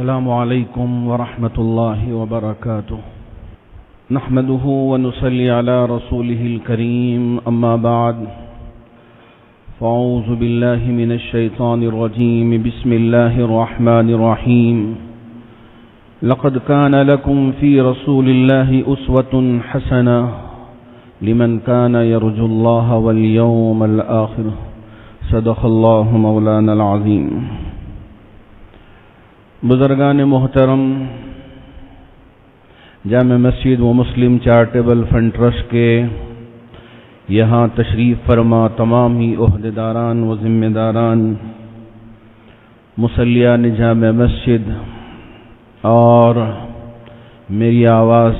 السلام علیکم ورحمۃ اللہ وبرکاتہ نحمده ونصلي على رسوله الكريم اما بعد فاعوذ بالله من الشيطان الرجيم بسم الله الرحمن الرحيم لقد كان لكم في رسول الله أسوة حسنة لمن كان يرجو الله واليوم الآخر صدق الله مولانا العظيم. بزرگان محترم، جامع مسجد و مسلم چارٹیبل فنڈ ٹرسٹ کے یہاں تشریف فرما تمام ہی عہدیداران و ذمہ داران، مصلیان جامع مسجد اور میری آواز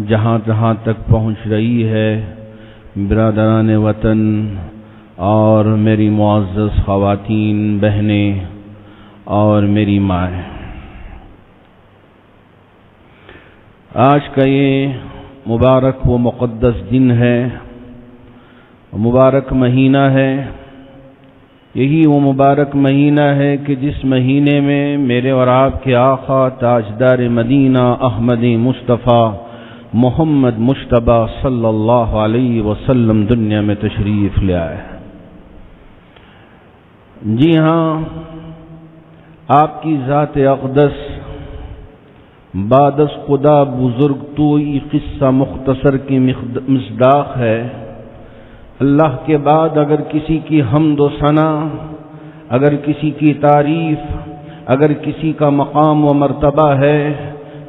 جہاں جہاں تک پہنچ رہی ہے، برادران وطن اور میری معزز خواتین، بہنیں اور میری مائیں، آج کا یہ مبارک و مقدس دن ہے، مبارک مہینہ ہے. یہی وہ مبارک مہینہ ہے کہ جس مہینے میں میرے اور آپ کے آقا تاجدار مدینہ احمد مصطفیٰ محمد مجتبی صلی اللہ علیہ وسلم دنیا میں تشریف لے آئے. جی ہاں، آپ کی ذات اقدس بعد از خدا بزرگ تو یہ قصہ مختصر کی مصداق ہے. اللہ کے بعد اگر کسی کی حمد و ثنا، اگر کسی کی تعریف، اگر کسی کا مقام و مرتبہ ہے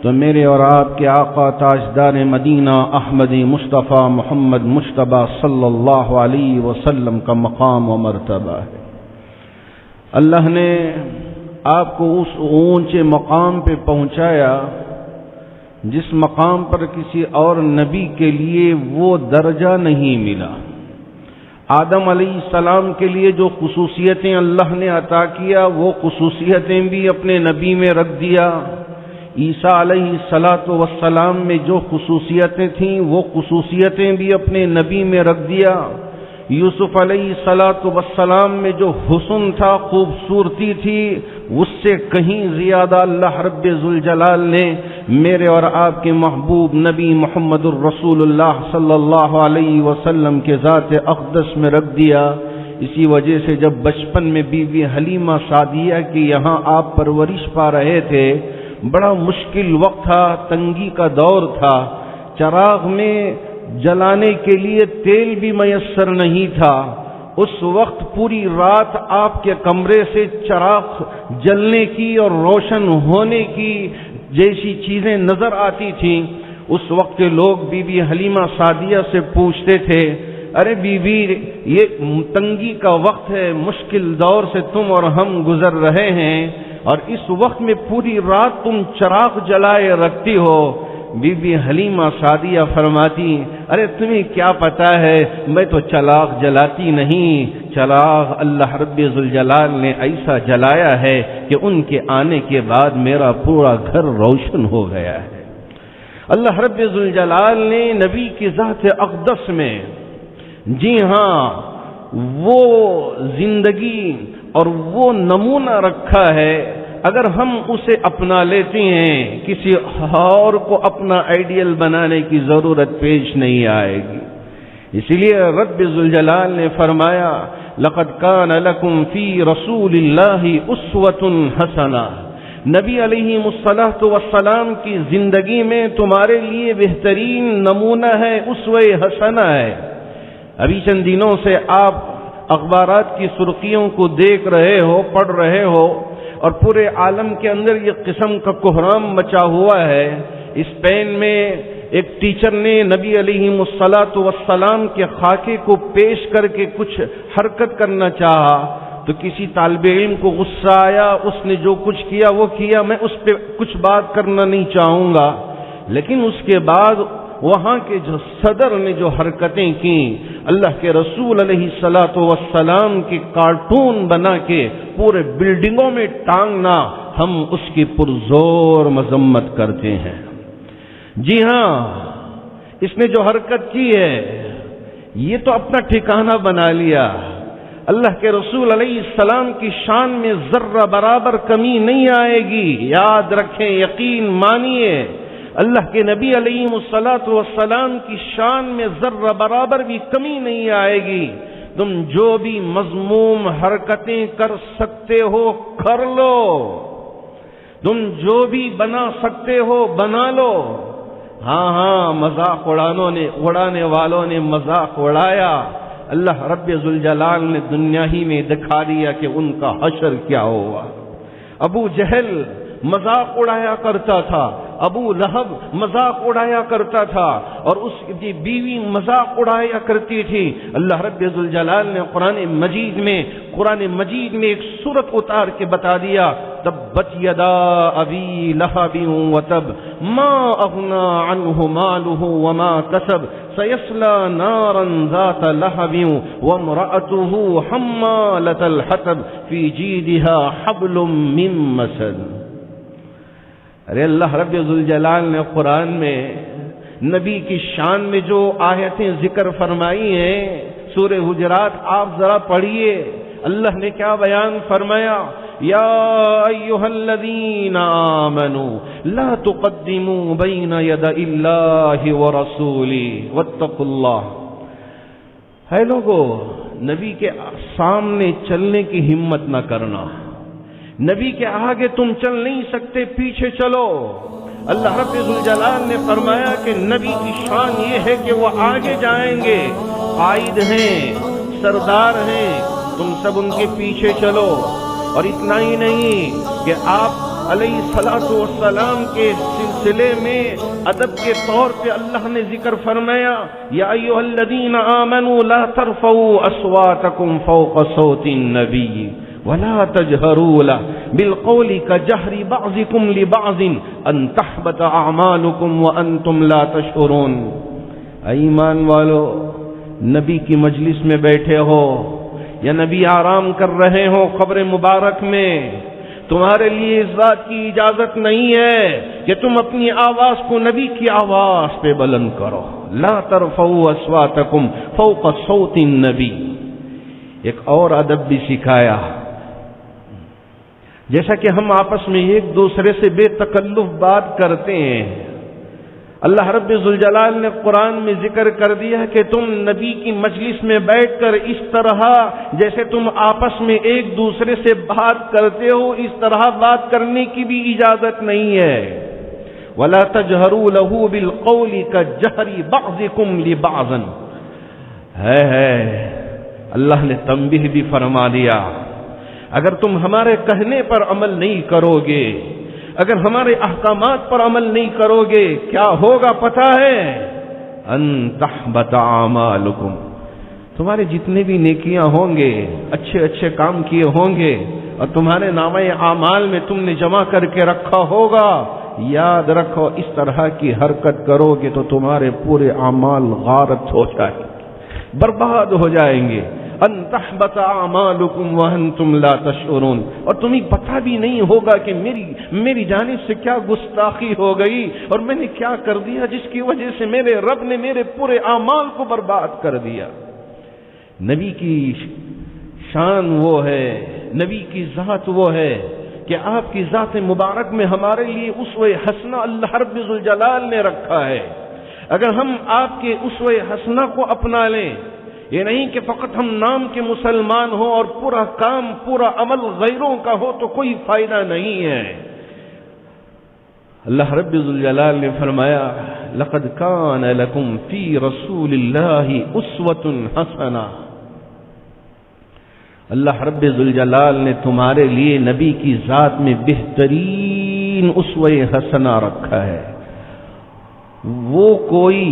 تو میرے اور آپ کے آقا تاجدار مدینہ احمد مصطفیٰ محمد مجتبی صلی اللہ علیہ وسلم کا مقام و مرتبہ ہے. اللہ نے آپ کو اس اونچے مقام پہ پہنچایا جس مقام پر کسی اور نبی کے لیے وہ درجہ نہیں ملا. آدم علیہ السلام کے لیے جو خصوصیتیں اللہ نے عطا کیا وہ خصوصیتیں بھی اپنے نبی میں رکھ دیا. عیسیٰ علیہ السلام میں جو خصوصیتیں تھیں وہ خصوصیتیں بھی اپنے نبی میں رکھ دیا. یوسف علیہ السلام میں جو حسن تھا، خوبصورتی تھی، اس سے کہیں زیادہ اللہ رب ذوالجلال نے میرے اور آپ کے محبوب نبی محمد الرسول اللہ صلی اللہ علیہ وسلم کے ذات اقدس میں رکھ دیا. اسی وجہ سے جب بچپن میں بی حلیمہ سعدیہ کی یہاں آپ پرورش پا رہے تھے، بڑا مشکل وقت تھا، تنگی کا دور تھا، چراغ میں جلانے کے لیے تیل بھی میسر نہیں تھا. اس وقت پوری رات آپ کے کمرے سے چراغ جلنے کی اور روشن ہونے کی جیسی چیزیں نظر آتی تھیں. اس وقت کے لوگ بی بی حلیمہ سعدیہ سے پوچھتے تھے، ارے بی بی، یہ تنگی کا وقت ہے، مشکل دور سے تم اور ہم گزر رہے ہیں اور اس وقت میں پوری رات تم چراغ جلائے رکھتی ہو. بی بی حلیمہ سعدیہ فرماتی، ارے تمہیں کیا پتا ہے، میں تو چراغ جلاتی نہیں، چراغ اللہ رب ذوالجلال نے ایسا جلایا ہے کہ ان کے آنے کے بعد میرا پورا گھر روشن ہو گیا ہے. اللہ رب ذوالجلال نے نبی کی ذات اقدس میں، جی ہاں، وہ زندگی اور وہ نمونہ رکھا ہے. اگر ہم اسے اپنا لیتے ہیں، کسی اور کو اپنا آئیڈیل بنانے کی ضرورت پیش نہیں آئے گی. اسی لیے رب ذوالجلال نے فرمایا، لقد کان لکم فی رسول اللہ اسوۃ حسنہ. نبی علیہ السلام کی زندگی میں تمہارے لیے بہترین نمونہ ہے، اسوہ حسنہ ہے. ابھی چند دنوں سے آپ اخبارات کی سرخیوں کو دیکھ رہے ہو، پڑھ رہے ہو، اور پورے عالم کے اندر یہ قسم کا کوہرام مچا ہوا ہے. اسپین میں ایک ٹیچر نے نبی علیہ السلام کے خاکے کو پیش کر کے کچھ حرکت کرنا چاہا تو کسی طالب علم کو غصہ آیا، اس نے جو کچھ کیا وہ کیا. میں اس پہ کچھ بات کرنا نہیں چاہوں گا، لیکن اس کے بعد وہاں کے جو صدر نے جو حرکتیں کی، اللہ کے رسول علیہ السلام کے کارٹون بنا کے پورے بلڈنگوں میں ٹانگنا، ہم اس کی پرزور مذمت کرتے ہیں. جی ہاں، اس نے جو حرکت کی ہے یہ تو اپنا ٹھکانہ بنا لیا. اللہ کے رسول علیہ السلام کی شان میں ذرہ برابر کمی نہیں آئے گی. یاد رکھیں، یقین مانیے، اللہ کے نبی علیہ الصلوۃ والسلام کی شان میں ذرہ برابر بھی کمی نہیں آئے گی. تم جو بھی مذموم حرکتیں کر سکتے ہو کر لو، تم جو بھی بنا سکتے ہو بنا لو. ہاں مذاق اڑانے والوں نے مذاق اڑایا، اللہ رب ذوالجلال نے دنیا ہی میں دکھا دیا کہ ان کا حشر کیا ہوا. ابو جہل مذاق اڑایا کرتا تھا، ابو لہب مذاق اڑایا کرتا تھا، اور اس کی بیوی مذاق اڑایا کرتی تھی. اللہ رب ذوالجلال نے قرآن مجید میں ایک سورت اتار کے بتا دیا، تبت یدا ابی لہب وتب ما اغنى عنه ماله وما كسب سيصلى نارا ذات لهب وامرأته حمالة الحطب في جيدها حبل من مسد. ارے اللہ رب ذوالجلال نے قرآن میں نبی کی شان میں جو آیتیں ذکر فرمائی ہیں، سورہ حجرات آپ ذرا پڑھیے. اللہ نے کیا بیان فرمایا؟ یا ایھا الذین آمنوا لا تقدموا بین یدی اللہ ورسولہ واتقوا اللہ. ہے لوگو، نبی کے سامنے چلنے کی ہمت نہ کرنا. نبی کے آگے تم چل نہیں سکتے، پیچھے چلو. اللہ رب ذوالجلال نے فرمایا کہ نبی کی شان یہ ہے کہ وہ آگے جائیں گے، قائد ہیں، سردار ہیں، تم سب ان کے پیچھے چلو. اور اتنا ہی نہیں کہ آپ علیہ الصلوۃ والسلام کے سلسلے میں ادب کے طور پہ اللہ نے ذکر فرمایا، یا ایھا الذین آمنوا لا ترفعوا اصواتکم فوق صوت النبی ولا تجهروا له بالقول كجهر بعضكم لبعض ان تحبط اعمالكم وانتم لا تشعرون. ایمان والو، نبی کی مجلس میں بیٹھے ہو یا نبی آرام کر رہے ہو قبر مبارک میں، تمہارے لیے اس بات کی اجازت نہیں ہے کہ تم اپنی آواز کو نبی کی آواز پہ بلند کرو. لا ترفعوا اصواتکم فوق صوت النبی. ایک اور ادب بھی سکھایا، جیسا کہ ہم آپس میں ایک دوسرے سے بے تکلف بات کرتے ہیں، اللہ رب ذوالجلال نے قرآن میں ذکر کر دیا کہ تم نبی کی مجلس میں بیٹھ کر اس طرح جیسے تم آپس میں ایک دوسرے سے بات کرتے ہو، اس طرح بات کرنے کی بھی اجازت نہیں ہے. وَلَا تَجْهَرُوا لَهُ بِالْقَوْلِ كَجَهْرِ بَعْضِكُمْ لِبَعْضٍ. ہے اللہ نے تنبیہ بھی فرما دیا، اگر تم ہمارے کہنے پر عمل نہیں کرو گے، اگر ہمارے احکامات پر عمل نہیں کرو گے، کیا ہوگا پتہ ہے؟ ان تحبط اعمالکم، تمہارے جتنے بھی نیکیاں ہوں گے، اچھے اچھے کام کیے ہوں گے اور تمہارے نامہ اعمال میں تم نے جمع کر کے رکھا ہوگا، یاد رکھو اس طرح کی حرکت کرو گے تو تمہارے پورے اعمال غارت ہو جائیں گے، برباد ہو جائیں گے. ان تحبط اعمالکم وانتم لا تشعرون. اور تمہیں پتہ بھی نہیں ہوگا کہ میری جانب سے کیا گستاخی ہو گئی اور میں نے کیا کر دیا جس کی وجہ سے میرے رب نے میرے پورے اعمال کو برباد کر دیا. نبی کی شان وہ ہے، نبی کی ذات وہ ہے کہ آپ کی ذات مبارک میں ہمارے لیے اسوہ حسنہ اللہ رب ذوالجلال نے رکھا ہے. اگر ہم آپ کے اسوہ حسنہ کو اپنا لیں، یہ نہیں کہ فقط ہم نام کے مسلمان ہوں اور پورا کام پورا عمل غیروں کا ہو تو کوئی فائدہ نہیں ہے. اللہ رب ذوالجلال نے فرمایا، لقد کان لکم فی رسول اللہ اسوۃ حسنہ. اللہ رب ذوالجلال نے تمہارے لیے نبی کی ذات میں بہترین اسوہ حسنہ رکھا ہے. وہ کوئی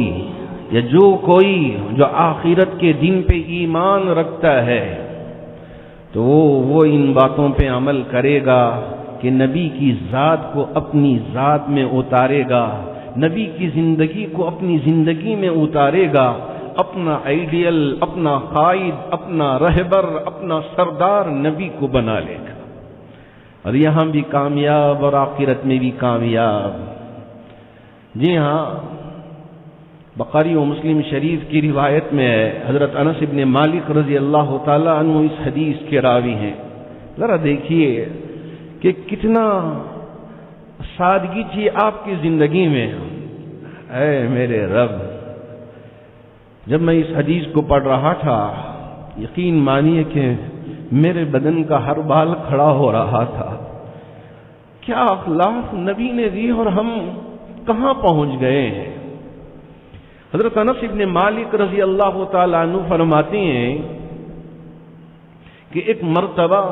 یا جو کوئی جو آخرت کے دن پہ ایمان رکھتا ہے تو وہ ان باتوں پہ عمل کرے گا کہ نبی کی ذات کو اپنی ذات میں اتارے گا، نبی کی زندگی کو اپنی زندگی میں اتارے گا، اپنا آئیڈیل، اپنا قائد، اپنا رہبر، اپنا سردار نبی کو بنا لے گا، اور یہاں بھی کامیاب اور آخرت میں بھی کامیاب. جی ہاں، بخاری و مسلم شریف کی روایت میں ہے، حضرت انس ابن مالک رضی اللہ تعالی عنہ اس حدیث کے راوی ہیں۔ ذرا دیکھیے کہ کتنا سادگی تھی آپ کی زندگی میں۔ اے میرے رب، جب میں اس حدیث کو پڑھ رہا تھا، یقین مانیے کہ میرے بدن کا ہر بال کھڑا ہو رہا تھا۔ کیا اخلاق نبی نے دی اور ہم کہاں پہنچ گئے ہیں۔ حضرت انس ابن مالک رضی اللہ تعالیٰ عنہ فرماتے ہیں کہ ایک مرتبہ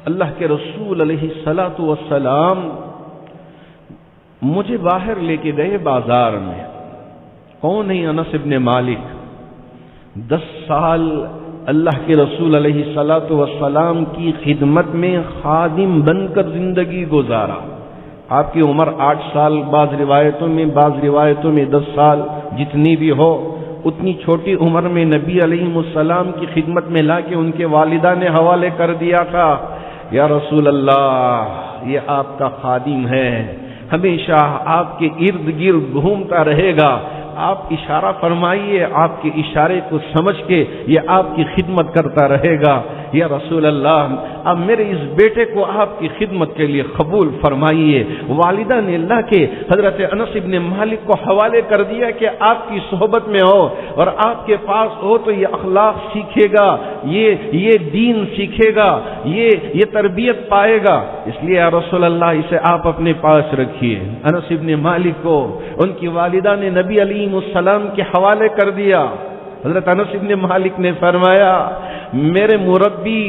اللہ کے رسول علیہ الصلاۃ والسلام مجھے باہر لے کے گئے بازار میں۔ کون ہے انس ابن مالک؟ 10 سال اللہ کے رسول علیہ الصلاۃ والسلام کی خدمت میں خادم بن کر زندگی گزارا۔ آپ کی عمر 8 سال، بعض روایتوں میں 10 سال، جتنی بھی ہو اتنی چھوٹی عمر میں نبی علیہ السلام کی خدمت میں لا کے ان کے والدہ نے حوالے کر دیا تھا، یا رسول اللہ، یہ آپ کا خادم ہے، ہمیشہ آپ کے ارد گرد گھومتا رہے گا، آپ اشارہ فرمائیے، آپ کے اشارے کو سمجھ کے یہ آپ کی خدمت کرتا رہے گا، یا رسول اللہ اب میرے اس بیٹے کو آپ کی خدمت کے لیے قبول فرمائیے۔ والدہ نے اللہ کے حضرت انس ابن مالک کو حوالے کر دیا کہ آپ کی صحبت میں ہو اور آپ کے پاس ہو تو یہ اخلاق سیکھے گا، یہ دین سیکھے گا، یہ تربیت پائے گا، اس لیے یا رسول اللہ اسے آپ اپنے پاس رکھیے۔ انس ابن مالک کو ان کی والدہ نے نبی علیہ السلام کے حوالے کر دیا۔ حضرت انس ابن مالک نے فرمایا، میرے مربی،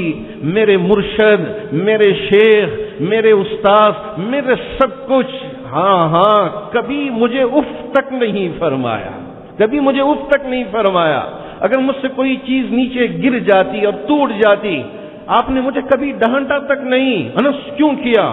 میرے مرشد، میرے شیخ، میرے استاد، میرے سب کچھ، ہاں کبھی مجھے اف تک نہیں فرمایا، اگر مجھ سے کوئی چیز نیچے گر جاتی اور ٹوٹ جاتی آپ نے مجھے کبھی ڈانٹا تک نہیں، انس کیوں کیا،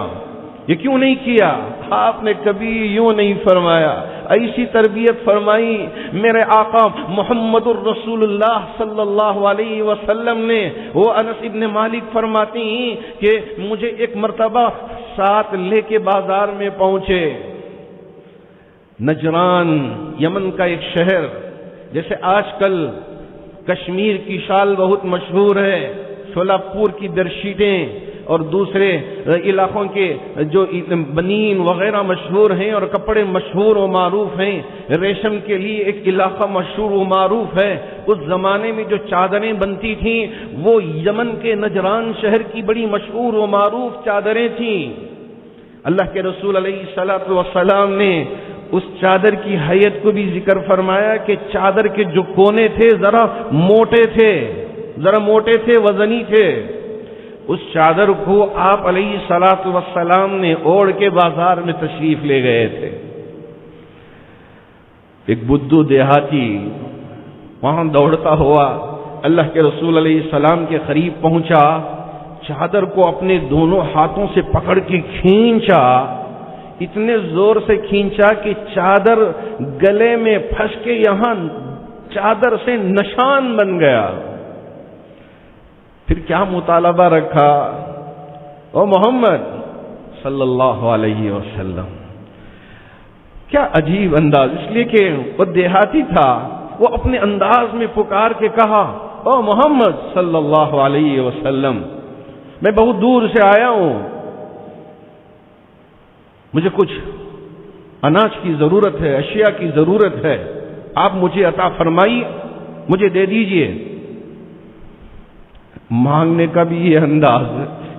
یہ کیوں نہیں کیا، آپ نے کبھی یوں نہیں فرمایا، ایسی تربیت فرمائی میرے آقا محمد الرسول اللہ صلی اللہ علیہ وسلم نے۔ وہ انس ابن مالک فرماتی ہیں کہ مجھے ایک مرتبہ ساتھ لے کے بازار میں پہنچے۔ نجران یمن کا ایک شہر، جیسے آج کل کشمیر کی شال بہت مشہور ہے، شولاپور کی بیڈشیٹیں اور دوسرے علاقوں کے جو بنین وغیرہ مشہور ہیں اور کپڑے مشہور و معروف ہیں، ریشم کے لیے ایک علاقہ مشہور و معروف ہے۔ اس زمانے میں جو چادریں بنتی تھیں وہ یمن کے نجران شہر کی بڑی مشہور و معروف چادریں تھیں۔ اللہ کے رسول علیہ الصلوۃ والسلام نے اس چادر کی حیت کو بھی ذکر فرمایا کہ چادر کے جو کونے تھے ذرا موٹے تھے، وزنی تھے۔ اس چادر کو آپ علیہ الصلوۃ والسلام نے اوڑھ کے بازار میں تشریف لے گئے تھے۔ ایک بدھو دیہاتی وہاں دوڑتا ہوا اللہ کے رسول علیہ السلام کے قریب پہنچا، چادر کو اپنے دونوں ہاتھوں سے پکڑ کے کھینچا، اتنے زور سے کھینچا کہ چادر گلے میں پھنس کے یہاں چادر سے نشان بن گیا۔ پھر کیا مطالبہ رکھا، او محمد صلی اللہ علیہ وسلم، کیا عجیب انداز، اس لیے کہ وہ دیہاتی تھا، وہ اپنے انداز میں پکار کے کہا، او محمد صلی اللہ علیہ وسلم، میں بہت دور سے آیا ہوں، مجھے کچھ اناج کی ضرورت ہے، اشیاء کی ضرورت ہے، آپ مجھے عطا فرمائیے، مجھے دے دیجئے۔ مانگنے کا بھی یہ انداز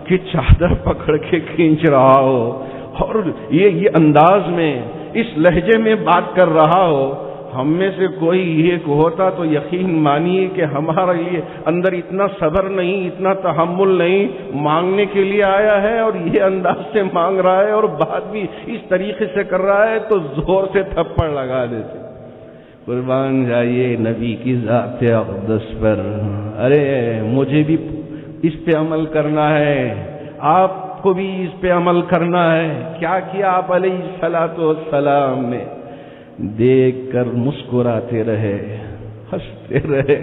کہ چادر پکڑ کے کھینچ رہا ہو اور یہ انداز میں اس لہجے میں بات کر رہا ہو، ہم میں سے کوئی ایک ہوتا تو یقین مانیے کہ ہمارا یہ اندر اتنا صبر نہیں، اتنا تحمل نہیں، مانگنے کے لیے آیا ہے اور یہ انداز سے مانگ رہا ہے اور بات بھی اس طریقے سے کر رہا ہے تو زور سے تھپڑ لگا دیتے۔ قربان جائیے نبی کی ذات اقدس پر، ارے مجھے بھی اس پہ عمل کرنا ہے، آپ کو بھی اس پہ عمل کرنا ہے۔ کیا کیا آپ علیہ الصلوۃ والسلام نے؟ دیکھ کر مسکراتے رہے، ہنستے رہے،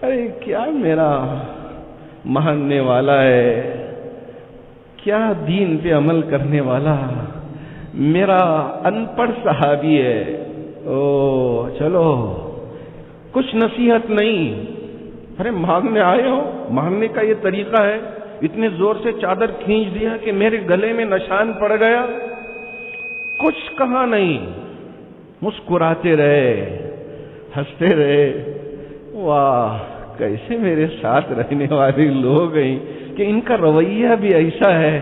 ارے کیا میرا ماننے والا ہے، کیا دین پہ عمل کرنے والا، میرا ان پڑھ صحابی ہے، چلو کچھ نصیحت نہیں. ارے مانگنے آئے ہو, مانگنے کا یہ طریقہ ہے؟ اتنے زور سے چادر کھینچ دیا کہ میرے گلے میں نشان پڑ گیا. کچھ کہا نہیں, مسکراتے رہے, ہنستے رہے. واہ کیسے میرے ساتھ رہنے والے لوگ ہیں کہ ان کا رویہ بھی ایسا ہے.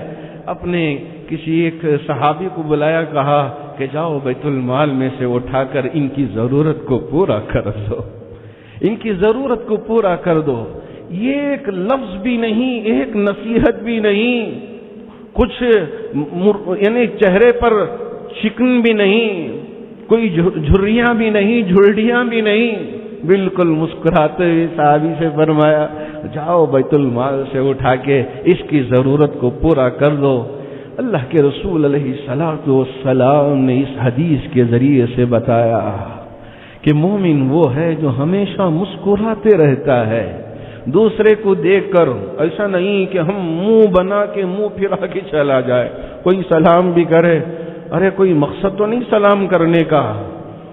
اپنے کسی ایک صحابی کو بلایا, کہا کہ جاؤ بیت المال میں سے اٹھا کر ان کی ضرورت کو پورا کر دو, ان کی ضرورت کو پورا کر دو. یہ ایک لفظ بھی نہیں, ایک نصیحت بھی نہیں, کچھ یعنی چہرے پر شکن بھی نہیں, کوئی جھریاں بھی نہیں, جھلڈیاں بھی نہیں. بالکل مسکراتے ہوئے صحابی سے فرمایا جاؤ بیت المال سے اٹھا کے اس کی ضرورت کو پورا کر دو. اللہ کے رسول علیہ الصلوۃ والسلام نے اس حدیث کے ذریعے سے بتایا کہ مومن وہ ہے جو ہمیشہ مسکراتے رہتا ہے. دوسرے کو دیکھ کر ایسا نہیں کہ ہم منہ بنا کے منہ پھرا کے چلا جائے. کوئی سلام بھی کرے, ارے کوئی مقصد تو نہیں سلام کرنے کا,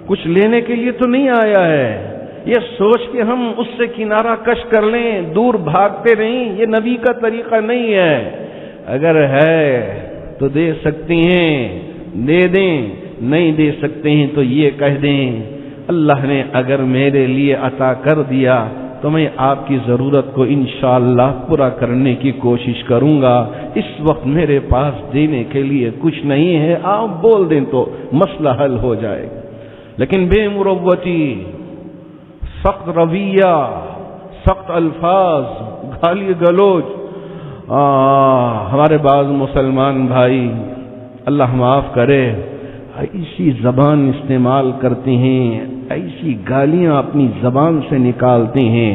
کچھ لینے کے لیے تو نہیں آیا ہے, یہ سوچ کے ہم اس سے کنارہ کش کر لیں, دور بھاگتے نہیں. یہ نبی کا طریقہ نہیں ہے. اگر ہے تو دے سکتی ہیں دے دیں, نہیں دے سکتے ہیں تو یہ کہہ دیں اللہ نے اگر میرے لیے عطا کر دیا تو میں آپ کی ضرورت کو انشاءاللہ پورا کرنے کی کوشش کروں گا. اس وقت میرے پاس دینے کے لیے کچھ نہیں ہے, آپ بول دیں تو مسئلہ حل ہو جائے گا. لیکن بے مروتی, سخت رویہ, سخت الفاظ, گالی گلوچ. ہمارے بعض مسلمان بھائی اللہ معاف کرے ایسی زبان استعمال کرتے ہیں, ایسی گالیاں اپنی زبان سے نکالتے ہیں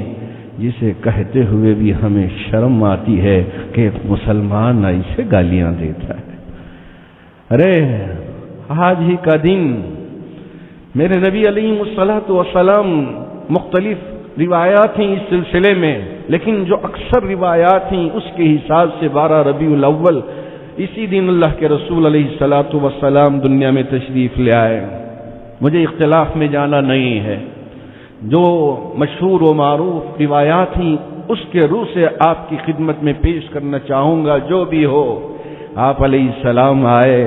جسے کہتے ہوئے بھی ہمیں شرم آتی ہے کہ ایک مسلمان ایسے گالیاں دیتا ہے. ارے آج ہی کا دن میرے نبی علیہ الصلوۃ والسلام, مختلف روایات ہیں اس سلسلے میں, لیکن جو اکثر روایات ہیں اس کے حساب سے 12 ربیع الاول اسی دن اللہ کے رسول علیہ الصلوۃ والسلام دنیا میں تشریف لے آئے. مجھے اختلاف میں جانا نہیں ہے, جو مشہور و معروف روایات ہیں اس کے روح سے آپ کی خدمت میں پیش کرنا چاہوں گا. جو بھی ہو, آپ علیہ السلام آئے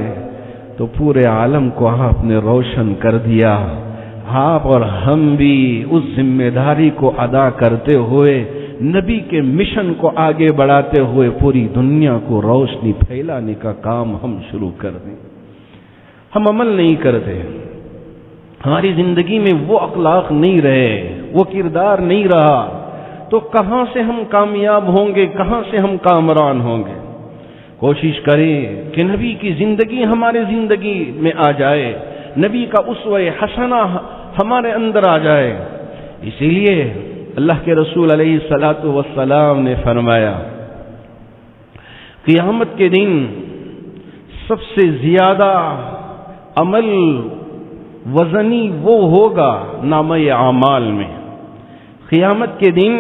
تو پورے عالم کو آپ نے روشن کر دیا. آپ اور ہم بھی اس ذمہ داری کو ادا کرتے ہوئے, نبی کے مشن کو آگے بڑھاتے ہوئے پوری دنیا کو روشنی پھیلانے کا کام ہم شروع کر دیں. ہم عمل نہیں کرتے, ہماری زندگی میں وہ اخلاق نہیں رہے, وہ کردار نہیں رہا, تو کہاں سے ہم کامیاب ہوں گے, کہاں سے ہم کامران ہوں گے. کوشش کریں کہ نبی کی زندگی ہمارے زندگی میں آ جائے, نبی کا اسوہ حسنہ ہمارے اندر آ جائے. اسی لیے اللہ کے رسول علیہ الصلوۃ والسلام نے فرمایا قیامت کے دن سب سے زیادہ عمل وزنی وہ ہوگا نامہ اعمال میں. قیامت کے دن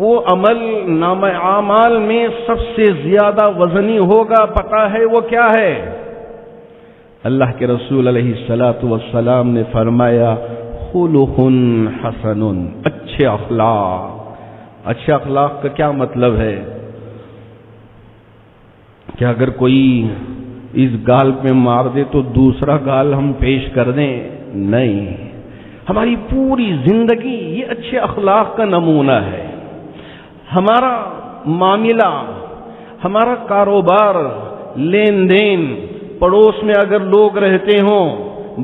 وہ عمل نامہ اعمال میں سب سے زیادہ وزنی ہوگا. پتہ ہے وہ کیا ہے؟ اللہ کے رسول علیہ الصلوۃ والسلام نے فرمایا خلق حسن, اچھے اخلاق. اچھے اخلاق کا کیا مطلب ہے؟ کہ اگر کوئی اس گال پہ مار دے تو دوسرا گال ہم پیش کر دیں؟ نہیں, ہماری پوری زندگی یہ اچھے اخلاق کا نمونہ ہے. ہمارا معاملہ, ہمارا کاروبار, لین دین, پڑوس میں اگر لوگ رہتے ہوں,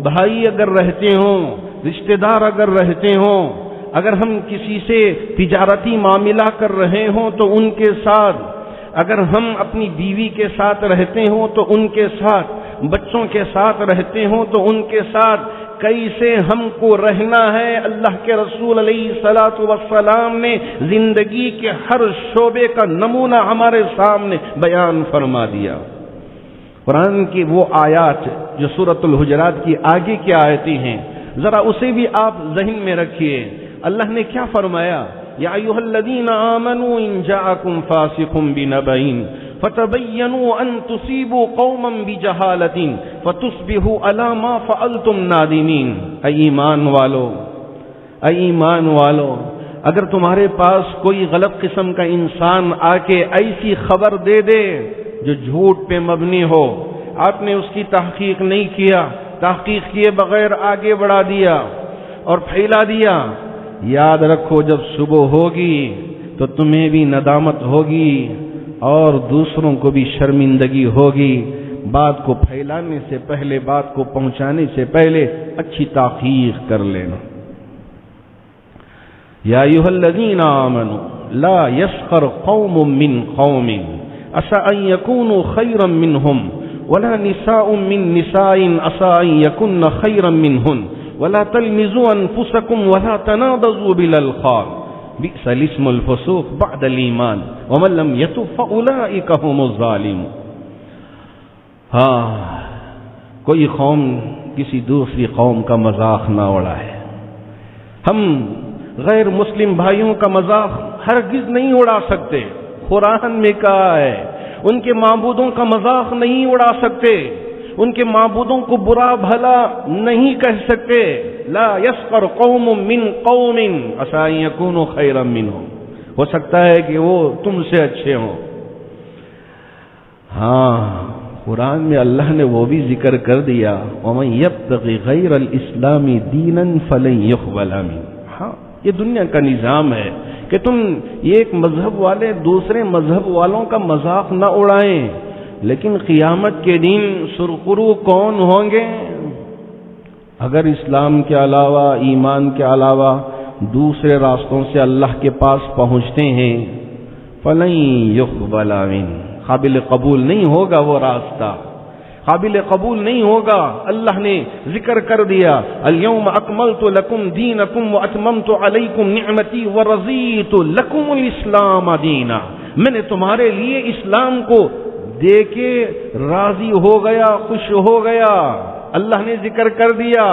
بھائی اگر رہتے ہوں, رشتہ دار اگر رہتے ہوں, اگر ہم کسی سے تجارتی معاملہ کر رہے ہوں تو ان کے ساتھ, اگر ہم اپنی بیوی کے ساتھ رہتے ہوں تو ان کے ساتھ, بچوں کے ساتھ رہتے ہوں تو ان کے ساتھ, کیسے ہم کو رہنا ہے اللہ کے رسول علیہ الصلوۃ والسلام نے زندگی کے ہر شعبے کا نمونہ ہمارے سامنے بیان فرما دیا. قرآن کی وہ آیات جو سورۃ الحجرات کی آگے کی آیتیں ہیں, ذرا اسے بھی آپ ذہن میں رکھیے. اللہ نے کیا فرمایا؟ یا ایھا الذین آمنوا ان جاءکم فاسق بنبأ فتبینوا ان تصیبوا قوما بجہالۃ فتصبحوا علی ما فعلتم نادمین۔ اے ایمان والو، اگر تمہارے پاس کوئی غلط قسم کا انسان آ کے ایسی خبر دے دے جو جھوٹ پہ مبنی ہو، آپ نے اس کی تحقیق نہیں کیا، تحقیق کیے بغیر آگے بڑھا دیا اور پھیلا دیا، یاد رکھو جب صبح ہوگی تو تمہیں بھی ندامت ہوگی اور دوسروں کو بھی شرمندگی ہوگی۔ بات کو پھیلانے سے پہلے، بات کو پہنچانے سے پہلے اچھی تحقیق کر لینا۔ یا ایھا الذین آمنوا لا یسخر قوم من قوم عسى ان يكونوا خيرا منهم ولا نساء من نساء عسى ان يكن خيرا منهن ولا تلمزوا انفسكم ولا تنابزوا بالالقاب بئس الاسم الفسوق بعد الايمان ومن لم يتب فاولئك هم الظالمون۔ ہاں، کوئی قوم کسی دوسری قوم کا مذاق نہ اڑائے۔ ہم غیر مسلم بھائیوں کا مذاق ہرگز نہیں اڑا سکتے۔ قرآن میں کہا ہے ان کے معبودوں کا مذاق نہیں اڑا سکتے، ان کے معبودوں کو برا بھلا نہیں کہہ سکتے۔ لا یسخر قوم من قوم عسى ان يكونوا خيرا منهم، ہو سکتا ہے کہ وہ تم سے اچھے ہوں۔ ہاں، قرآن میں اللہ نے وہ بھی ذکر کر دیا ومن يبتغي غير الاسلام دینا فلن يقبل منه۔ ہاں، یہ دنیا کا نظام ہے کہ تم ایک مذہب والے دوسرے مذہب والوں کا مذاق نہ اڑائیں، لیکن قیامت کے دن سرخرو کون ہوں گے؟ اگر اسلام کے علاوہ، ایمان کے علاوہ دوسرے راستوں سے اللہ کے پاس پہنچتے ہیں، فلن يقبل منه، قابل قبول نہیں ہوگا وہ راستہ، قابل قبول نہیں ہوگا۔ اللہ نے ذکر کر دیا الیوم اکملت لکم دینکم واتممت علیکم نعمتی ورضیت لکم الاسلام دینا، میں نے تمہارے لیے اسلام کو دے کے راضی ہو گیا، خوش ہو گیا۔ اللہ نے ذکر کر دیا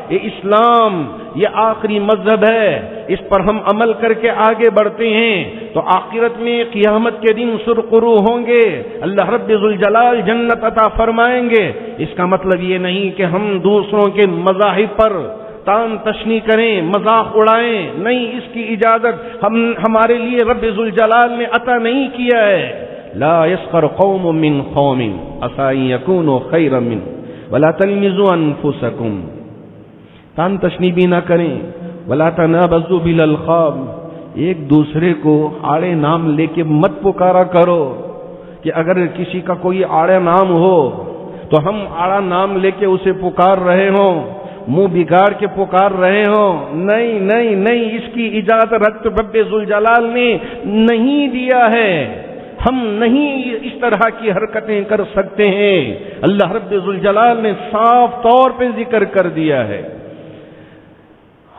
یہ اسلام یہ آخری مذہب ہے، اس پر ہم عمل کر کے آگے بڑھتے ہیں تو آخرت میں قیامت کے دن سرخرو ہوں گے، اللہ رب ذوالجلال جنت عطا فرمائیں گے۔ اس کا مطلب یہ نہیں کہ ہم دوسروں کے مذاہب پر تان تشنی کریں، مذاق اڑائیں، نہیں، اس کی اجازت ہمارے لیے رب ذوالجلال نے عطا نہیں کیا ہے۔ لا يسخر قوم من قوم عسى ان يكونوا خيرا منهم ولا تلمزوا انفسكم، تان تشنی بھی نہ کریں، ولا تنابزوا بالالقاب، ایک دوسرے کو آڑے نام لے کے مت پکارا کرو کہ اگر کسی کا کوئی آڑا نام ہو تو ہم آڑا نام لے کے اسے پکار رہے ہوں، منہ بگاڑ کے پکار رہے ہوں۔ نہیں نہیں نہیں، اس کی اجازت رب ذوالجلال نے نہیں دیا ہے، ہم نہیں اس طرح کی حرکتیں کر سکتے ہیں، اللہ رب ذوالجلال نے صاف طور پہ ذکر کر دیا ہے۔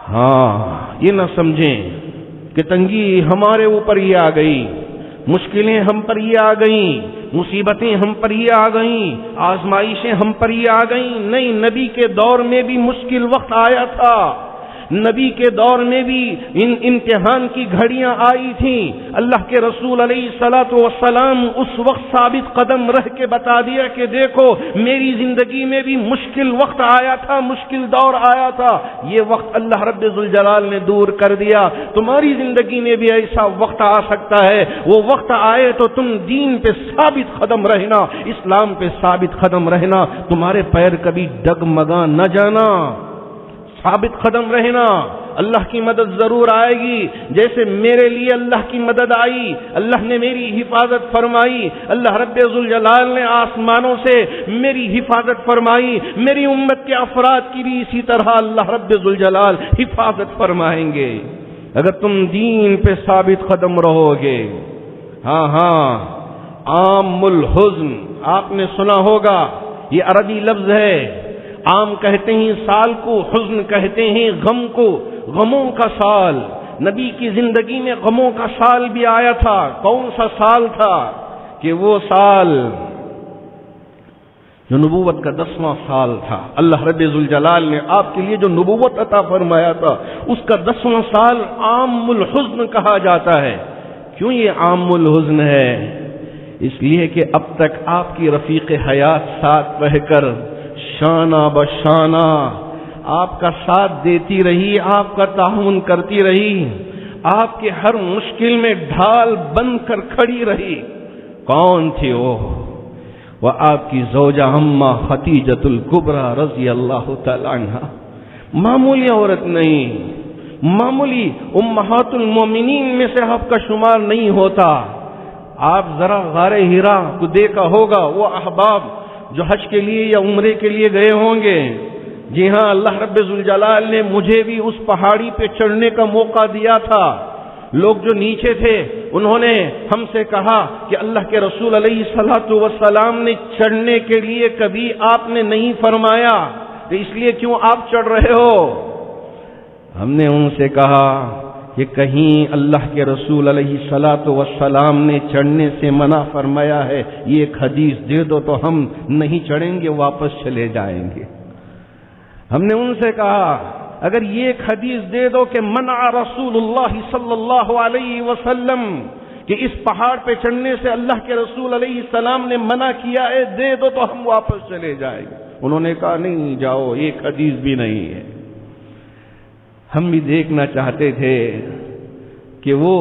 ہاں، یہ نہ سمجھیں کہ تنگی ہمارے اوپر ہی آ گئی، مشکلیں ہم پر ہی آ گئیں، مصیبتیں ہم پر ہی آ گئیں، آزمائشیں ہم پر ہی آ گئیں۔ نہیں، نبی کے دور میں بھی مشکل وقت آیا تھا، نبی کے دور میں بھی ان امتحان کی گھڑیاں آئی تھیں۔ اللہ کے رسول علیہ الصلوۃ والسلام اس وقت ثابت قدم رہ کے بتا دیا کہ دیکھو میری زندگی میں بھی مشکل وقت آیا تھا، مشکل دور آیا تھا، یہ وقت اللہ رب ذوالجلال نے دور کر دیا، تمہاری زندگی میں بھی ایسا وقت آ سکتا ہے، وہ وقت آئے تو تم دین پہ ثابت قدم رہنا، اسلام پہ ثابت قدم رہنا، تمہارے پیر کبھی ڈگمگا نہ جانا، ثابت قدم رہنا، اللہ کی مدد ضرور آئے گی، جیسے میرے لیے اللہ کی مدد آئی، اللہ نے میری حفاظت فرمائی، اللہ رب ذوالجلال نے آسمانوں سے میری حفاظت فرمائی، میری امت کے افراد کی بھی اسی طرح اللہ رب ذوالجلال حفاظت فرمائیں گے اگر تم دین پہ ثابت قدم رہو گے۔ ہاں ہاں، عام الحزن آپ نے سنا ہوگا، یہ عربی لفظ ہے، عام کہتے ہیں سال کو، حزن کہتے ہیں غم کو، غموں کا سال۔ نبی کی زندگی میں غموں کا سال بھی آیا تھا۔ کون سا سال تھا؟ کہ وہ سال جو نبوت کا 10واں سال تھا، اللہ رب ذوالجلال نے آپ کے لیے جو نبوت عطا فرمایا تھا اس کا 10واں سال عام الحزن کہا جاتا ہے۔ کیوں یہ عام الحزن ہے؟ اس لیے کہ اب تک آپ کی رفیق حیات ساتھ رہ کر شانہ بشانہ آپ کا ساتھ دیتی رہی، آپ کا تعاون کرتی رہی، آپ کے ہر مشکل میں ڈھال بن کر کھڑی رہی۔ کون تھی وہ آپ کی زوجہ اماں خدیجۃ الکبریٰ رضی اللہ تعالی عنہا۔ معمولی عورت نہیں، معمولی امہات المومنین میں سے آپ کا شمار نہیں ہوتا۔ آپ ذرا غار ہرا کو دیکھا ہوگا، وہ احباب جو حج کے لیے یا عمرے کے لیے گئے ہوں گے، جی ہاں، اللہ رب ذوالجلال نے مجھے بھی اس پہاڑی پہ چڑھنے کا موقع دیا تھا۔ لوگ جو نیچے تھے انہوں نے ہم سے کہا کہ اللہ کے رسول علیہ الصلوۃ والسلام نے چڑھنے کے لیے کبھی آپ نے نہیں فرمایا، تو اس لیے کیوں آپ چڑھ رہے ہو؟ ہم نے ان سے کہا کہ کہیں اللہ کے رسول علیہ الصلوۃ والسلام نے چڑھنے سے منع فرمایا ہے، یہ ایک حدیث دے دو تو ہم نہیں چڑھیں گے، واپس چلے جائیں گے۔ ہم نے ان سے کہا اگر یہ ایک حدیث دے دو کہ منع رسول اللہ صلی اللہ علیہ وسلم کہ اس پہاڑ پہ چڑھنے سے اللہ کے رسول علیہ السلام نے منع کیا ہے، دے دو تو ہم واپس چلے جائیں گے۔ انہوں نے کہا نہیں جاؤ، ایک حدیث بھی نہیں ہے۔ ہم بھی دیکھنا چاہتے تھے کہ وہ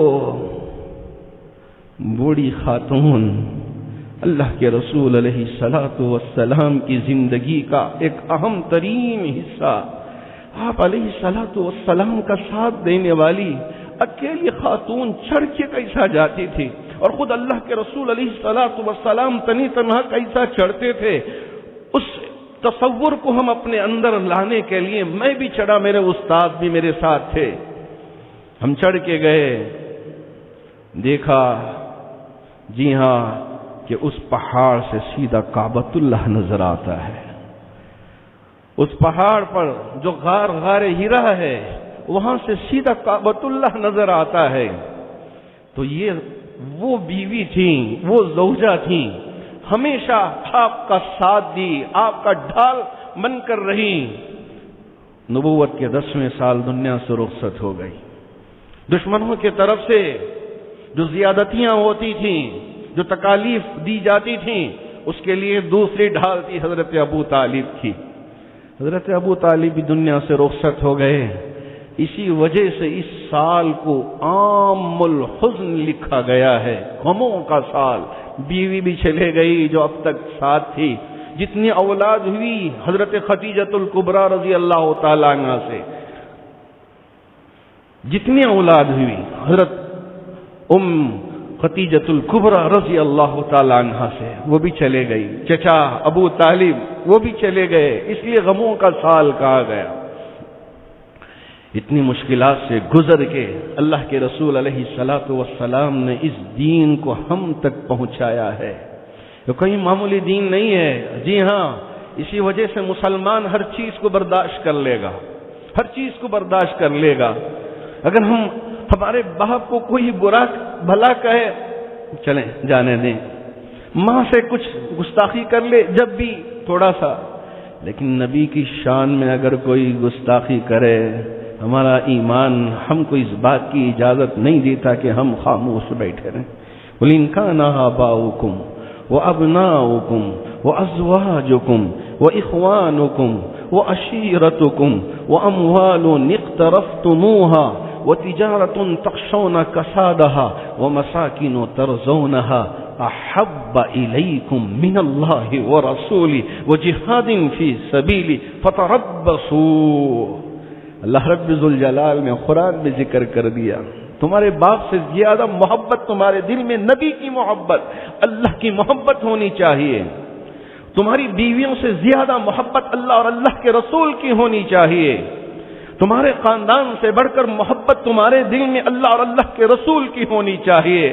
بوڑھی خاتون اللہ کے رسول علیہ الصلوۃ والسلام کی زندگی کا ایک اہم ترین حصہ، آپ علیہ الصلوۃ والسلام کا ساتھ دینے والی اکیلی خاتون چڑھ کے کیسا جاتی تھی، اور خود اللہ کے رسول علیہ الصلوۃ والسلام تنی تنہا کیسا چڑھتے تھے، اس تصور کو ہم اپنے اندر لانے کے لیے میں بھی چڑھا، میرے استاد بھی میرے ساتھ تھے۔ ہم چڑھ کے گئے، دیکھا جی ہاں کہ اس پہاڑ سے سیدھا کعبۃ اللہ نظر آتا ہے۔ اس پہاڑ پر جو غار ہرا ہے وہاں سے سیدھا کعبۃ اللہ نظر آتا ہے۔ تو یہ وہ بیوی تھیں، وہ زوجہ تھیں، ہمیشہ آپ کا ساتھ دی، آپ کا ڈھال بن کر رہی۔ نبوت کے 10ویں سال دنیا سے رخصت ہو گئی۔ دشمنوں کی طرف سے جو زیادتیاں ہوتی تھیں، جو تکالیف دی جاتی تھیں، اس کے لیے دوسری ڈھال تھی حضرت ابو طالب کی۔ حضرت ابو طالب بھی دنیا سے رخصت ہو گئے۔ اسی وجہ سے اس سال کو عام الحزن لکھا گیا ہے، غموں کا سال۔ بیوی بھی چلے گئی جو اب تک ساتھ تھی، جتنی اولاد ہوئی حضرت خدیجۃ الکبریٰ رضی اللہ تعالی عنہا سے، جتنی اولاد ہوئی حضرت خدیجۃ الکبریٰ رضی اللہ تعالی عنہا سے، وہ بھی چلے گئی۔ چچا ابو طالب وہ بھی چلے گئے، اس لیے غموں کا سال کہا گیا۔ اتنی مشکلات سے گزر کے اللہ کے رسول علیہ الصلوۃ والسلام نے اس دین کو ہم تک پہنچایا ہے۔ یہ کوئی معمولی دین نہیں ہے، جی ہاں، اسی وجہ سے مسلمان ہر چیز کو برداشت کر لے گا، ہر چیز کو برداشت کر لے گا۔ اگر ہمارے باپ کو کوئی برا بھلا کہے، چلیں جانے دیں، ماں سے کچھ گستاخی کر لے جب بھی تھوڑا سا، لیکن نبی کی شان میں اگر کوئی گستاخی کرے، ہمارا ایمان ہم کو اس بات کی اجازت نہیں دیتا کہ ہم خاموش بیٹھے رہیں۔ قُلْ إِنْ كَانَ آبَاؤُكُمْ وَأَبْنَاؤُكُمْ وَأَزْوَاجُكُمْ وَإِخْوَانُكُمْ وَعَشِيرَتُكُمْ وَأَمْوَالٌ اقْتَرَفْتُمُوهَا وَتِجَارَةٌ تَخْشَوْنَ كَسَادَهَا وَمَسَاكِنُ تَرْضَوْنَهَا أَحَبَّ إِلَيْكُمْ مِنَ اللَّهِ وَرَسُولِهِ وَجِهَادٍ فِي سَبِيلِهِ فَتَرَبَّصُوا۔ اللہ رب ذوالجلال نے قرآن میں ذکر کر دیا، تمہارے باپ سے زیادہ محبت تمہارے دل میں نبی کی محبت، اللہ کی محبت ہونی چاہیے۔ تمہاری بیویوں سے زیادہ محبت اللہ اور اللہ کے رسول کی ہونی چاہیے۔ تمہارے خاندان سے بڑھ کر محبت تمہارے دل میں اللہ اور اللہ کے رسول کی ہونی چاہیے۔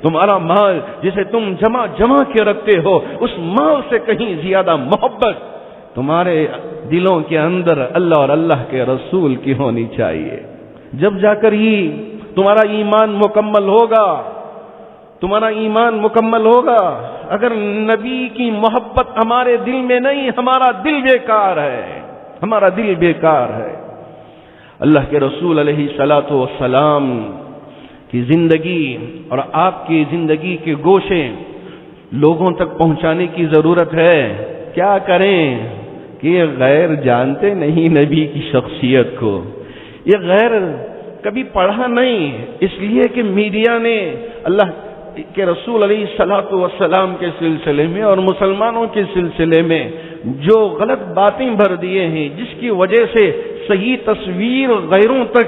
تمہارا مال جسے تم جمع کے رکھتے ہو، اس مال سے کہیں زیادہ محبت تمہارے دلوں کے اندر اللہ اور اللہ کے رسول کی ہونی چاہیے۔ جب جا کر ہی تمہارا ایمان مکمل ہوگا، تمہارا ایمان مکمل ہوگا۔ اگر نبی کی محبت ہمارے دل میں نہیں، ہمارا دل بیکار ہے، ہمارا دل بیکار ہے۔ اللہ کے رسول علیہ الصلوۃ والسلام کی زندگی اور آپ کی زندگی کے گوشے لوگوں تک پہنچانے کی ضرورت ہے۔ کیا کریں کہ یہ غیر جانتے نہیں نبی کی شخصیت کو، یہ غیر کبھی پڑھا نہیں، اس لیے کہ میڈیا نے اللہ کے رسول علیہ الصلوۃ والسلام کے سلسلے میں اور مسلمانوں کے سلسلے میں جو غلط باتیں بھر دیے ہیں، جس کی وجہ سے صحیح تصویر غیروں تک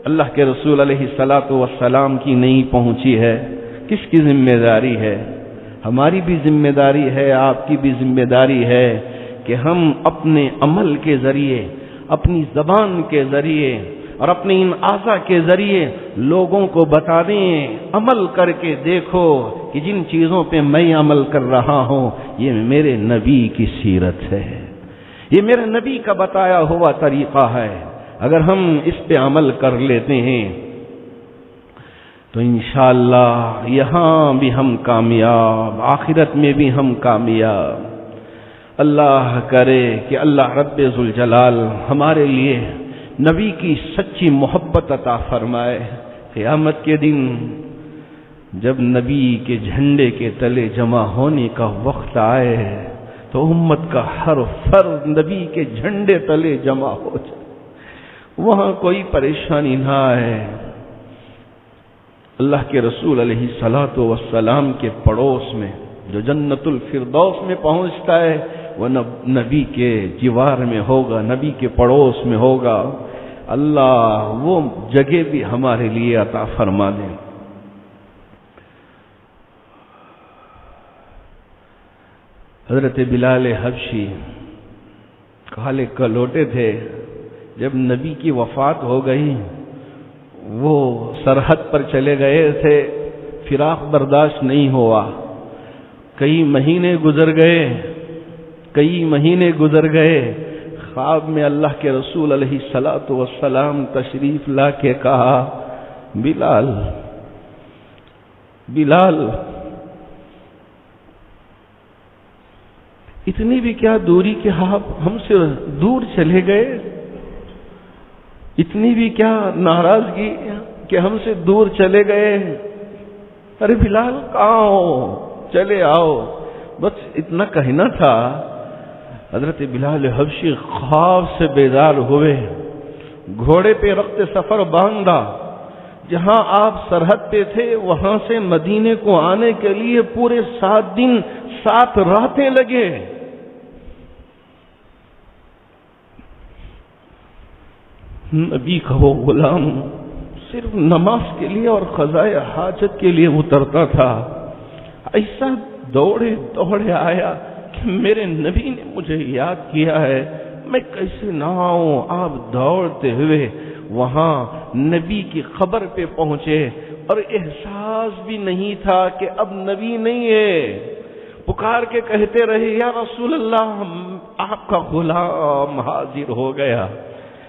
اللہ کے رسول علیہ الصلوۃ والسلام کی نہیں پہنچی ہے۔ کس کی ذمہ داری ہے؟ ہماری بھی ذمہ داری ہے، آپ کی بھی ذمہ داری ہے کہ ہم اپنے عمل کے ذریعے، اپنی زبان کے ذریعے اور اپنے ان اعضاء کے ذریعے لوگوں کو بتا دیں، عمل کر کے دیکھو کہ جن چیزوں پہ میں عمل کر رہا ہوں یہ میرے نبی کی سیرت ہے، یہ میرے نبی کا بتایا ہوا طریقہ ہے۔ اگر ہم اس پہ عمل کر لیتے ہیں تو انشاءاللہ یہاں بھی ہم کامیاب، آخرت میں بھی ہم کامیاب۔ اللہ کرے کہ اللہ رب ذوالجلال ہمارے لیے نبی کی سچی محبت عطا فرمائے۔ قیامت کے دن جب نبی کے جھنڈے کے تلے جمع ہونے کا وقت آئے تو امت کا ہر فرد نبی کے جھنڈے تلے جمع ہو جائے، وہاں کوئی پریشانی نہ آئے۔ اللہ کے رسول علیہ الصلوۃ والسلام کے پڑوس میں جو جنت الفردوس میں پہنچتا ہے وہ نبی کے جوار میں ہوگا، نبی کے پڑوس میں ہوگا۔ اللہ وہ جگہ بھی ہمارے لیے عطا فرما دے۔ حضرت بلال حبشی کالے کلوٹے تھے، جب نبی کی وفات ہو گئی وہ سرحد پر چلے گئے تھے، فراق برداشت نہیں ہوا، کئی مہینے گزر گئے، خواب میں اللہ کے رسول علیہ الصلوۃ والسلام تشریف لا کے کہا، بلال اتنی بھی کیا دوری کہ آپ ہم سے دور چلے گئے، اتنی بھی کیا ناراضگی کہ ہم سے دور چلے گئے؟ ارے بلال کہاں ہو، چلے آؤ، بس اتنا کہنا تھا۔ حضرت بلال حبشی خواب سے بیدار ہوئے، گھوڑے پہ رخت سفر باندھا، جہاں آپ سرحد پہ تھے وہاں سے مدینے کو آنے کے لیے پورے 7 دن 7 راتیں لگے۔ نبی کا وہ غلام صرف نماز کے لیے اور قضائے حاجت کے لیے اترتا تھا، ایسا دوڑے آیا کہ میرے نبی نے مجھے یاد کیا ہے، میں کیسے نہ آؤں؟ آپ دوڑتے ہوئے وہاں نبی کی قبر پہ پہنچے اور احساس بھی نہیں تھا کہ اب نبی نہیں ہے، پکار کے کہتے رہے، یا رسول اللہ آپ کا غلام حاضر ہو گیا،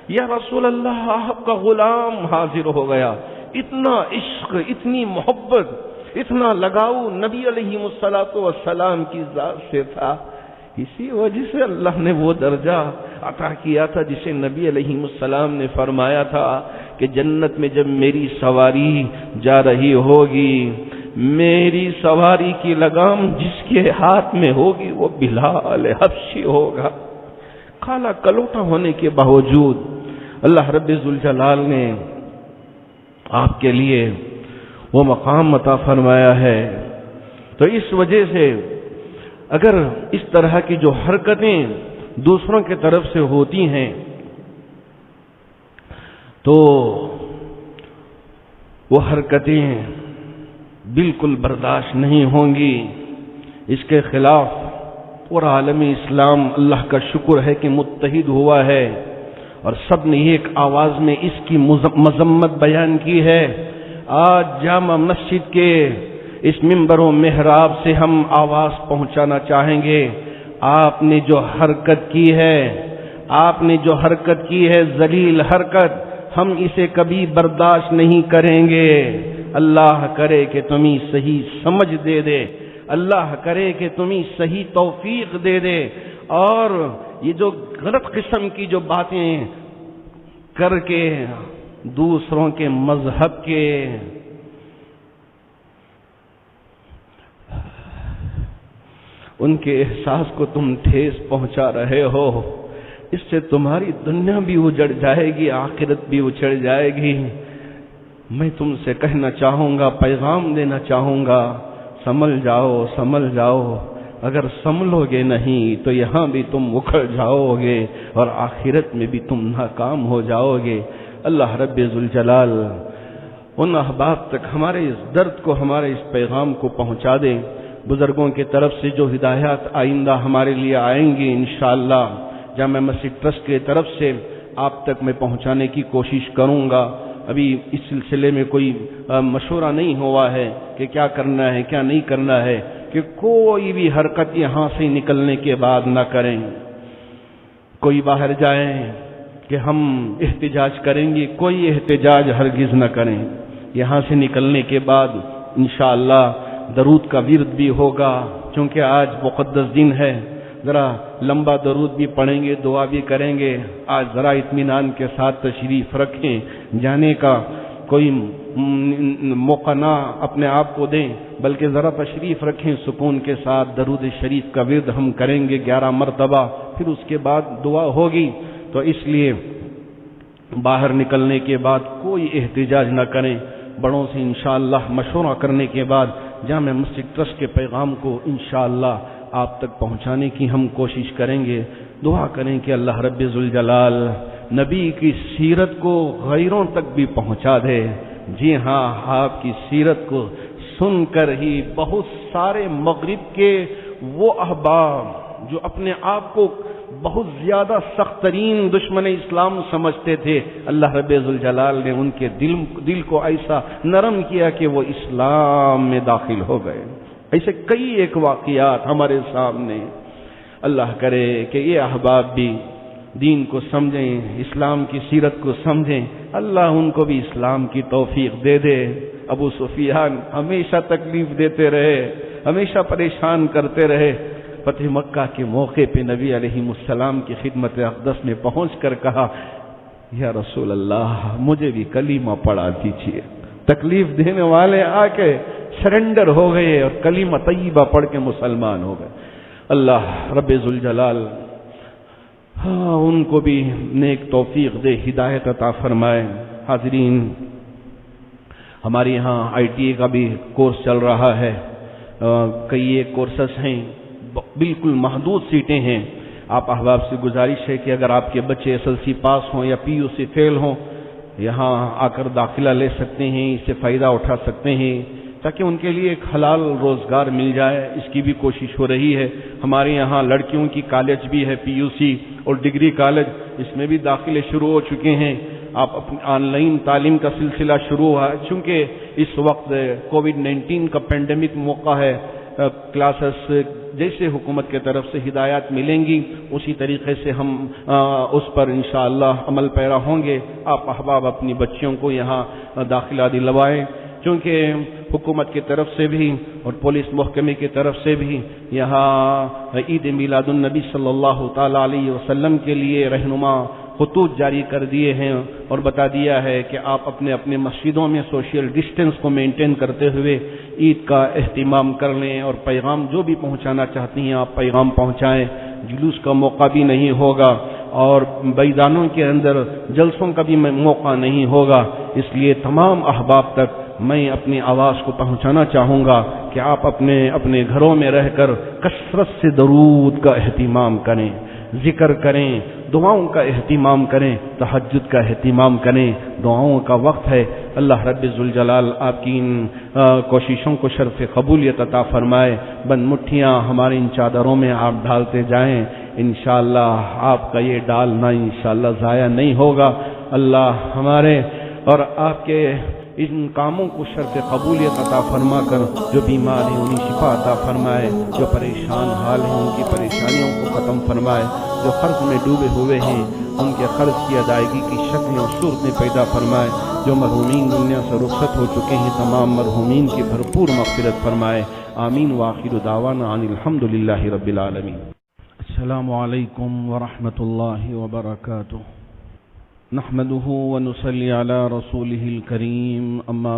یا رسول اللہ آپ کا غلام حاضر ہو گیا۔ اتنا عشق، اتنی محبت، اتنا لگاؤ نبی علیہ الصلوۃ والسلام کی ذات سے تھا، اسی وجہ سے اللہ نے وہ درجہ عطا کیا تھا جسے نبی علیہ السلام نے فرمایا تھا کہ جنت میں جب میری سواری جا رہی ہوگی، میری سواری کی لگام جس کے ہاتھ میں ہوگی وہ بلال حبشی ہوگا۔ کالا کلوٹا ہونے کے باوجود اللہ رب ذوالجلال نے آپ کے لیے وہ مقام عطا فرمایا ہے۔ تو اس وجہ سے اگر اس طرح کی جو حرکتیں دوسروں کی طرف سے ہوتی ہیں تو وہ حرکتیں بالکل برداشت نہیں ہوں گی، اس کے خلاف پورا عالم اسلام اللہ کا شکر ہے کہ متحد ہوا ہے اور سب نے ایک آواز میں اس کی مذمت بیان کی ہے۔ آج جامع مسجد کے اس ممبر و محراب سے ہم آواز پہنچانا چاہیں گے، آپ نے جو حرکت کی ہے ذلیل حرکت، ہم اسے کبھی برداشت نہیں کریں گے۔ اللہ کرے کہ تمہیں صحیح سمجھ دے دے، اللہ کرے کہ تمہیں صحیح توفیق دے دے، اور یہ جو غلط قسم کی جو باتیں کر کے دوسروں کے مذہب کے ان کے احساس کو تم ٹھیس پہنچا رہے ہو، اس سے تمہاری دنیا بھی اجڑ جائے گی، آخرت بھی اجڑ جائے گی۔ میں تم سے کہنا چاہوں گا، پیغام دینا چاہوں گا، سنبھل جاؤ، سنبھل جاؤ۔ اگر سنبھلو گے نہیں تو یہاں بھی تم اکھڑ جاؤ گے اور آخرت میں بھی تم ناکام ہو جاؤ گے۔ اللہ رب ذوالجلال ان احباب تک ہمارے اس درد کو، ہمارے اس پیغام کو پہنچا دے۔ بزرگوں کی طرف سے جو ہدایات آئندہ ہمارے لیے آئیں گی انشاءاللہ جامع مسجد ٹرسٹ کی طرف سے آپ تک میں پہنچانے کی کوشش کروں گا۔ ابھی اس سلسلے میں کوئی مشورہ نہیں ہوا ہے کہ کیا کرنا ہے کیا نہیں کرنا ہے، کہ کوئی بھی حرکت یہاں سے نکلنے کے بعد نہ کریں۔ کوئی باہر جائے کہ ہم احتجاج کریں گے، کوئی احتجاج ہرگز نہ کریں۔ یہاں سے نکلنے کے بعد انشاءاللہ درود کا ورد بھی ہوگا، چونکہ آج مقدس دن ہے، ذرا لمبا درود بھی پڑھیں گے، دعا بھی کریں گے۔ آج ذرا اطمینان کے ساتھ تشریف رکھیں، جانے کا کوئی موقع نہ اپنے آپ کو دیں، بلکہ ذرا تشریف رکھیں سکون کے ساتھ۔ درود شریف کا ورد ہم کریں گے 11 مرتبہ، پھر اس کے بعد دعا ہوگی۔ تو اس لیے باہر نکلنے کے بعد کوئی احتجاج نہ کریں، بڑوں سے انشاءاللہ مشورہ کرنے کے بعد جامع مسجد ٹرسٹ کے پیغام کو انشاءاللہ آپ تک پہنچانے کی ہم کوشش کریں گے۔ دعا کریں کہ اللہ رب ذوالجلال نبی کی سیرت کو غیروں تک بھی پہنچا دے۔ جی ہاں، آپ کی سیرت کو سن کر ہی بہت سارے مغرب کے وہ احباب جو اپنے آپ کو بہت زیادہ سخت ترین دشمن اسلام سمجھتے تھے، اللہ رب ذوالجلال نے ان کے دل کو ایسا نرم کیا کہ وہ اسلام میں داخل ہو گئے۔ ایسے کئی ایک واقعات ہمارے سامنے۔ اللہ کرے کہ یہ احباب بھی دین کو سمجھیں، اسلام کی سیرت کو سمجھیں، اللہ ان کو بھی اسلام کی توفیق دے دے۔ ابو سفیان ہمیشہ تکلیف دیتے رہے، ہمیشہ پریشان کرتے رہے۔ فتح مکہ کے موقع پہ نبی علیہ السلام کی خدمت اقدس میں پہنچ کر کہا، یا رسول اللہ مجھے بھی کلمہ پڑھا دیجیے۔ تکلیف دینے والے آ کے سرنڈر ہو گئے اور کلمہ طیبہ پڑھ کے مسلمان ہو گئے۔ اللہ رب ذوالجلال ان کو بھی نیک توفیق دے، ہدایت عطا فرمائے۔ حاضرین، ہمارے یہاں ITA کا بھی کورس چل رہا ہے، کئی ایک کورسز ہیں، بالکل محدود سیٹیں ہیں۔ آپ احباب سے گزارش ہے کہ اگر آپ کے بچے SLC پاس ہوں یا PUC فیل ہوں، یہاں آ کر داخلہ لے سکتے ہیں، اس سے فائدہ اٹھا سکتے ہیں تاکہ ان کے لیے ایک حلال روزگار مل جائے۔ اس کی بھی کوشش ہو رہی ہے۔ ہمارے یہاں لڑکیوں کی کالج بھی ہے، PUC اور ڈگری کالج، اس میں بھی داخلے شروع ہو چکے ہیں۔ آپ اپنی آن لائن تعلیم کا سلسلہ شروع ہوا ہے، چونکہ اس وقت COVID-19 کا پینڈیمک موقع ہے۔ کلاسز جیسے حکومت کی طرف سے ہدایات ملیں گی اسی طریقے سے ہم اس پر انشاءاللہ عمل پیرا ہوں گے۔ آپ احباب اپنی بچیوں کو یہاں داخلہ دلوائیں، چونکہ حکومت کی طرف سے بھی اور پولیس محکمے کی طرف سے بھی یہاں عید میلاد النبی صلی اللہ تعالی علیہ وسلم کے لیے رہنما خطوط جاری کر دیے ہیں اور بتا دیا ہے کہ آپ اپنے اپنے مسجدوں میں سوشل ڈسٹینس کو مینٹین کرتے ہوئے عید کا اہتمام کر لیں، اور پیغام جو بھی پہنچانا چاہتی ہیں آپ پیغام پہنچائیں۔ جلوس کا موقع بھی نہیں ہوگا اور میدانوں کے اندر جلسوں کا بھی موقع نہیں ہوگا، اس لیے تمام احباب تک میں اپنی آواز کو پہنچانا چاہوں گا کہ آپ اپنے گھروں میں رہ کر کثرت سے درود کا اہتمام کریں، ذکر کریں، دعاؤں کا اہتمام کریں، تہجد کا اہتمام کریں۔ دعاؤں کا وقت ہے۔ اللہ رب ذوالجلال آپ کی ان کوششوں کو شرف قبولیت عطا فرمائے۔ بند مٹھیاں ہمارے ان چادروں میں آپ ڈالتے جائیں، انشاءاللہ آپ کا یہ ڈالنا انشاءاللہ ضائع نہیں ہوگا۔ اللہ ہمارے اور آپ کے ان کاموں کو شرف قبولیت عطا فرما کر جو بیمار ہیں انہیں شفا عطا فرمائے، جو پریشان حال ہیں ان کی پریشانیوں کو ختم فرمائے، جو قرض میں ڈوبے ہوئے ہیں ان کے قرض کی ادائیگی کی شکلیں اور صورتیں پیدا فرمائے، جو مرحومین دنیا سے رخصت ہو چکے ہیں تمام مرحومین کی بھرپور مغفرت فرمائے۔ آمین وآخر دعوانا ان الحمد للہ رب العالمین۔ السلام علیکم ورحمۃ اللہ وبرکاتہ۔ نحمده ونصلي على رسوله الكريم، اما